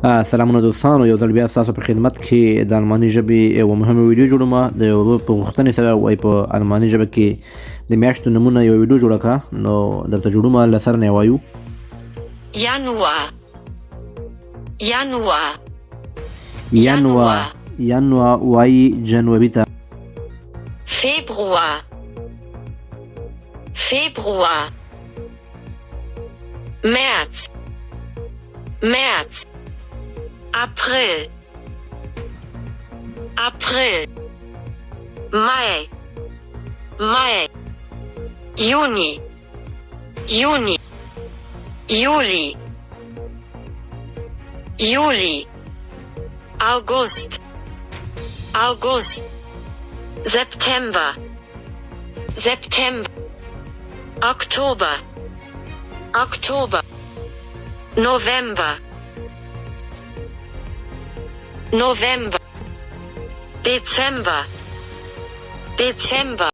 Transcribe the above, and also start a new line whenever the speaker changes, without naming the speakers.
سلامونه دوستانو، یو ځل بیا ستاسو په خدمت کې د الماني ژبې یوه مهمه ویډیو جوړوم. د یوه په غوښتنې سره وایي په الماني ژبه کې د میاشتو نومونه یوه ویډیو جوړه کړه، نو درته جوړوم، له سر نه یې وایو.
Januar, Januar,
ینوار وایي جنوري ته.
Februar, Februar, März, März, April, April, Mai, Mai, Juni, Juni, Juli, Juli, August, August, September, September, Oktober, Oktober, November, November, Dezember, Dezember,